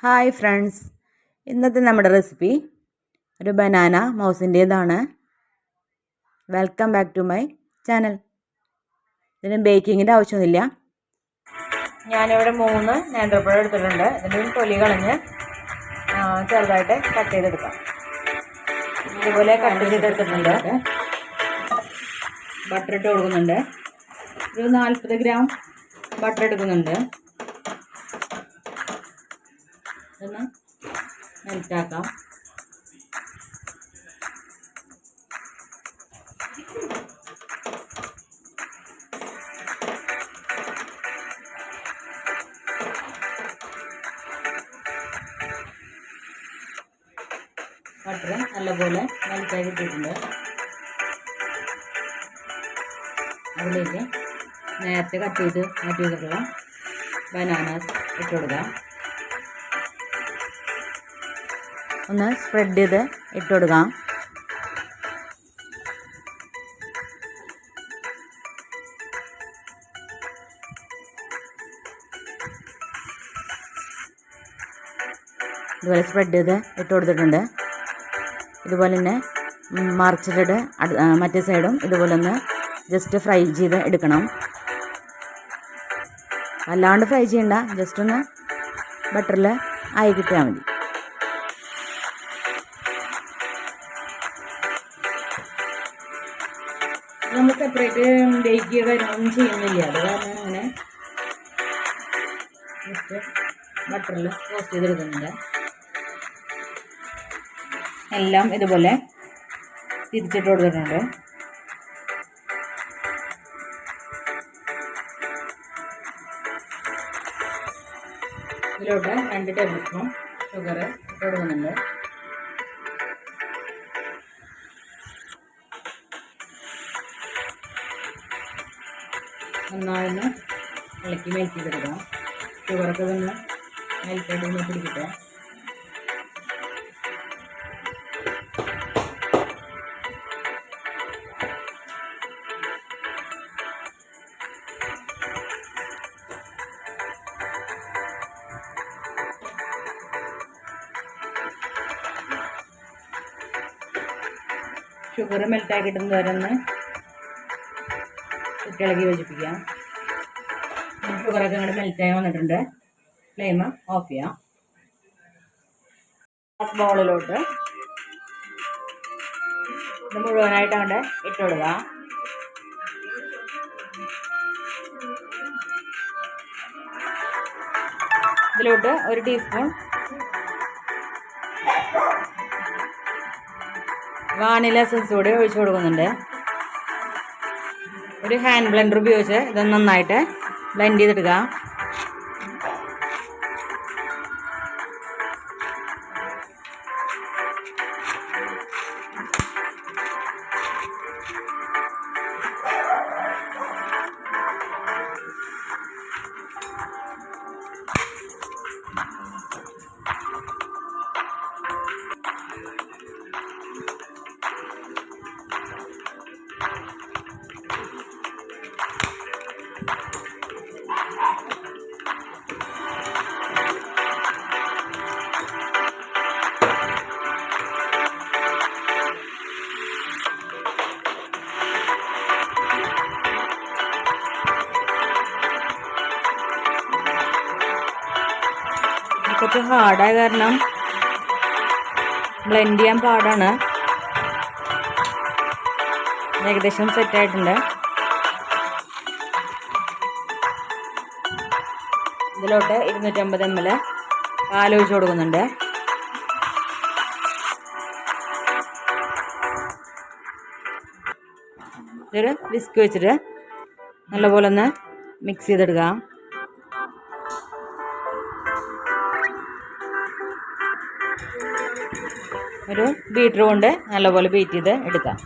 Hi friends, ഇന്നത്തെ നമ്മുടെ recipe ഒരു ബനാന മൗസിൻ്റേതാണ്. Welcome back to my channel. ഇതിന് ബേക്കിങ്ങിൻ്റെ ആവശ്യമൊന്നുമില്ല. ഞാനിവിടെ 3 നേന്ത്രപ്പഴം എടുത്തിട്ടുണ്ട്. ഇതിൻ്റെ തൊലി കളഞ്ഞ് ചെറുതായിട്ട് കട്ട് ചെയ്തെടുക്കാം. ഇതുപോലെ കട്ട് ചെയ്തെടുത്തിട്ടുണ്ട്. ബട്ടർ ഇട്ട് കൊടുക്കുന്നുണ്ട്. ഒരു 40 ഗ്രാം ബട്ടർ എടുക്കുന്നുണ്ട്. ഇതൊന്ന് മെൽറ്റാക്കാം. ബട്ടർ നല്ലപോലെ മെൽറ്റായി കിട്ടിയിട്ടുണ്ട്. അതിലേക്ക് നേരത്തെ കട്ട് ചെയ്ത് മാറ്റി വെച്ചിട്ടുള്ള ബനാനാസ് ഇട്ട് കൊടുക്കാം. ഒന്ന് സ്പ്രെഡ് ചെയ്ത് ഇട്ട് കൊടുക്കാം. ഇതുപോലെ സ്പ്രെഡ് ചെയ്ത് ഇട്ട് കൊടുത്തിട്ടുണ്ട്. ഇതുപോലെ തന്നെ മറിച്ചിട്ട് മറ്റേ സൈഡും ഇതുപോലെ ഒന്ന് ജസ്റ്റ് ഫ്രൈ ചെയ്ത് എടുക്കണം. അല്ലാണ്ട് ഫ്രൈ ചെയ്യണ്ട, ജസ്റ്റ് ഒന്ന് ബട്ടറിൽ ആയി കിട്ടിയാൽ മതി. നമ്മൾ സെപ്പറേറ്റ് ബേക്ക് കാര്യങ്ങളൊന്നും ചെയ്യുന്നില്ല. അത് കാരണം അങ്ങനെ ജസ്റ്റ് ബട്ടറിൽ റോസ്റ്റ് ചെയ്തെടുക്കുന്നുണ്ട്. എല്ലാം ഇതുപോലെ തിരിച്ചിട്ട് കൊടുത്തിട്ടുണ്ട്. ഇതിലോട്ട് 2 ടേബിൾ സ്പൂൺ ഷുഗർ ഇട്ട് കൊടുക്കുന്നുണ്ട്. നന്നായി ഇളക്കി മെൽറ്റ് ചെയ്തെടുക്കാം. ഷുഗറൊക്കെ ഒന്ന് മെൽറ്റായിട്ട് ഒന്ന് പിടിക്കട്ടെ. ഷുഗർ മെൽറ്റായി കിട്ടുന്നത് വരെ ഒന്ന് ഇളക്കി യോജിപ്പിക്കാം. ഷുഗറൊക്കെ അങ്ങോട്ട് മെൽറ്റായി വന്നിട്ടുണ്ട്. ഫ്ലെയിം ഓഫ് ചെയ്യാം. ഗ്ലാസ് ബൗളിലോട്ട് ഇത് മുഴുവനായിട്ട് അങ്ങോട്ട് ഇട്ട് കൊടുക്കുക. ഇതിലോട്ട് 1 ടീസ്പൂൺ വാനില എസൻസ് കൂടി ഒഴിച്ചു കൊടുക്കുന്നുണ്ട്. ഒരു ഹാൻഡ് ബ്ലെൻഡർ ഉപയോഗിച്ച് ഇത് നന്നായിട്ട് ബ്ലെൻഡ് ചെയ്തെടുക്കുക. കുറച്ച് ഹാർഡായ കാരണം ബ്ലെൻഡ് ചെയ്യാൻ പാടാണ്. ഏകദേശം സെറ്റായിട്ടുണ്ട്. ഇതിലോട്ട് 250 ml പാലൊഴിച്ച് കൊടുക്കുന്നുണ്ട്. ഇതൊരു വിസ്ക് വെച്ചിട്ട് നല്ലപോലെ ഒന്ന് മിക്സ് ചെയ്തെടുക്കാം. ഒരു ബീറ്റർ കൊണ്ട് നല്ലപോലെ ബീറ്റ് ചെയ്ത് എടുക്കാം.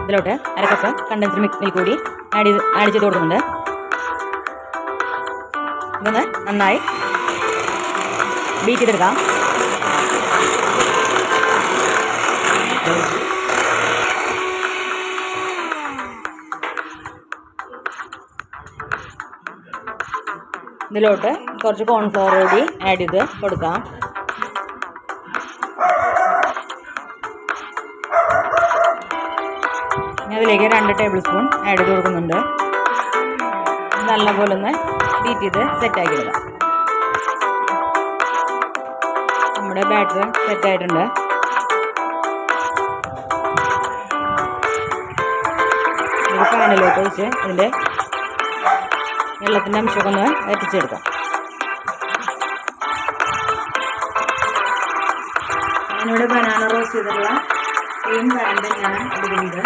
ഇതിലോട്ട് അരക്കപ്പ് കണ്ടൻസ്ഡ് മിൽക്ക് കൂടി ആഡ് ചെയ്ത് കൊടുക്കുന്നുണ്ട്. ഇതൊന്ന് നന്നായി ബീറ്റ് ചെയ്തെടുക്കാം. ഇതിലോട്ട് കുറച്ച് കോൺഫ്ലവർ കൂടി ആഡ് ചെയ്ത് കൊടുക്കാം. അതിലേക്ക് 2 ടേബിൾ സ്പൂൺ ആഡ് ചെയ്ത് കൊടുക്കുന്നുണ്ട്. നല്ലപോലെ ഒന്ന് ബീറ്റ് ചെയ്ത് സെറ്റാക്കി ഇടാം. നമ്മുടെ ബാറ്റർ സെറ്റായിട്ടുണ്ട്. ഇത് പാനിലോട്ട് ഒഴിച്ച് അതിൻ്റെ വെള്ളത്തിൻ്റെ അംശമൊക്കെ ഒന്ന് വറ്റിച്ചെടുക്കാം. ഞാനിവിടെ ബനാന റോസ്റ്റ് ചെയ്തിട്ടുള്ള സെയിം പാൻ തന്നെയാണ് എടുക്കുന്നത്.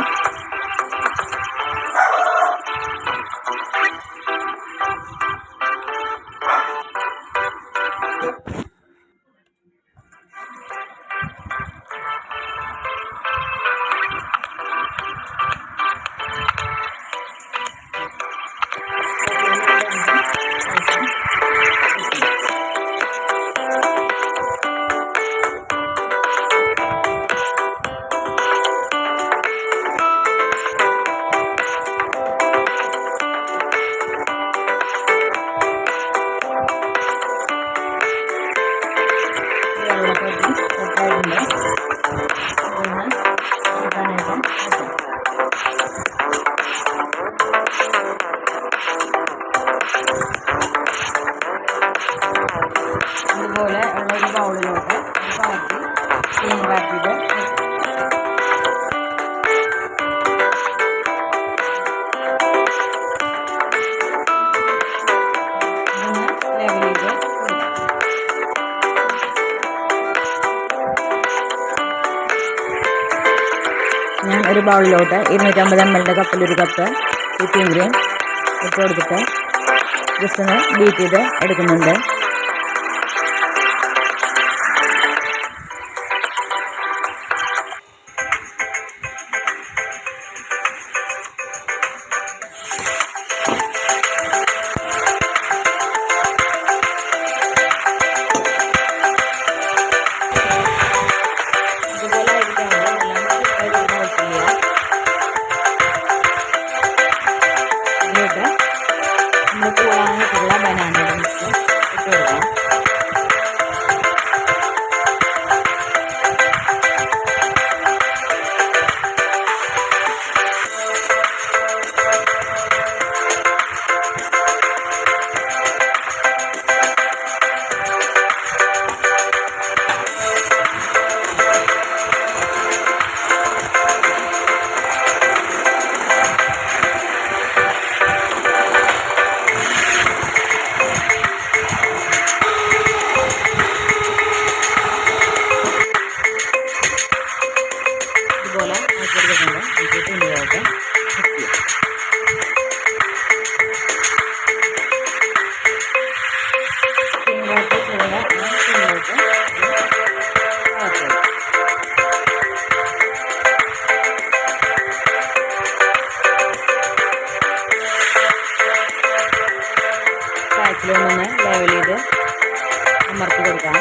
അതുപോലെ ഉള്ളൊരു ബൗളിലോട്ട് വാട്ടിയത് ലെവൽ ചെയ്ത് ഞാൻ ഒരു ബൗളിലോട്ട് 250 ml കപ്പിലൊരു കപ്പ് വിപ്പിംഗ് ക്രീം ഇട്ട് കൊടുത്തിട്ട് ജസ്റ്റ് ഒന്ന് ബീറ്റ് ചെയ്ത് എടുക്കുന്നുണ്ട്. നമ്മൾ കൂടാനുള്ള ബനാന മിക്സ് ഇട്ട് കൊടുക്കാം. ഇതുപോലെ ആക്കിയെടുക്കുന്നുണ്ട്. തുണിയായിട്ട് കാച്ചിലൊന്ന് ലെവൽ ചെയ്ത് അമർത്തി കൊടുക്കാം.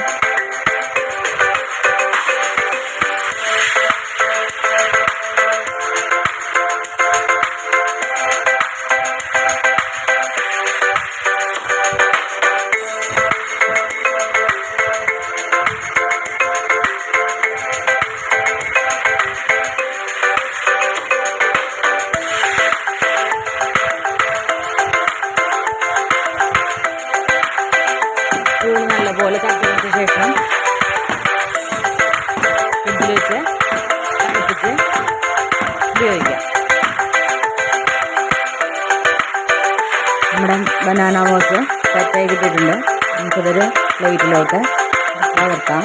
നല്ലപോലെ തട്ടിയതിന് ശേഷം ഫ്രിഡ്ജിൽ വെച്ച് തണുപ്പിച്ച് ഉപയോഗിക്കാം. നമ്മുടെ ബനാന മോസ് സെറ്റായി കിട്ടിയിട്ടുണ്ട്. നമുക്കിതൊരു പ്ലേറ്റിലോട്ട് പകർത്താം.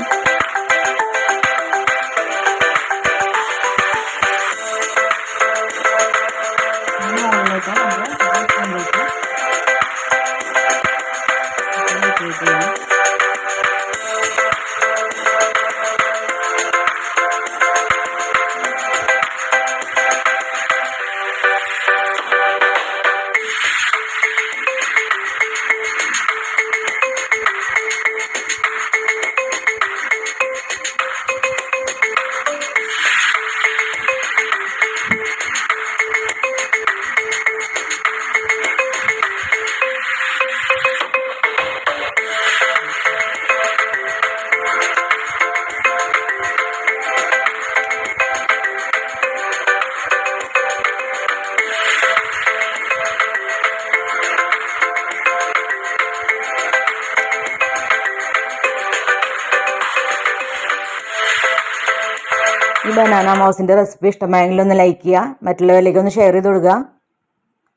ബനാന മോസിൻ്റെ റെസിപ്പി ഇഷ്ടമായെങ്കിൽ ഒന്ന് ലൈക്ക് ചെയ്യുക, മറ്റുള്ളവരിലേക്ക് ഒന്ന് ഷെയർ ചെയ്ത് കൊടുക്കുക.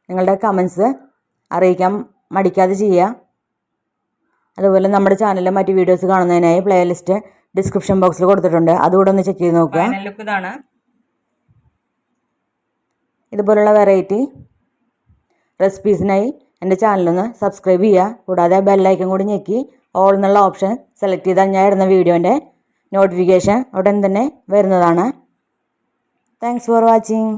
നിങ്ങളുടെ കമൻസ് അറിയിക്കാൻ മടിക്കാതെ ചെയ്യുക. അതുപോലെ നമ്മുടെ ചാനലിലെ മറ്റ് വീഡിയോസ് കാണുന്നതിനായി പ്ലേലിസ്റ്റ് ഡിസ്ക്രിപ്ഷൻ ബോക്സിൽ കൊടുത്തിട്ടുണ്ട്, അതുകൂടെ ഒന്ന് ചെക്ക് ചെയ്ത് നോക്കുക. ഇതാണ് ഇതുപോലുള്ള വെറൈറ്റി റെസിപ്പീസിനായി എൻ്റെ ചാനലൊന്ന് സബ്സ്ക്രൈബ് ചെയ്യുക. കൂടാതെ ബെല്ലൈക്കൺ കൂടി ഞെക്കി ഓൾ എന്നുള്ള ഓപ്ഷൻ സെലക്ട് ചെയ്താൽ ഞാൻ ഇടുന്ന വീഡിയോൻ്റെ നോട്ടിഫിക്കേഷൻ ഉടൻ തന്നെ വരുന്നതാണ്. Thanks for watching.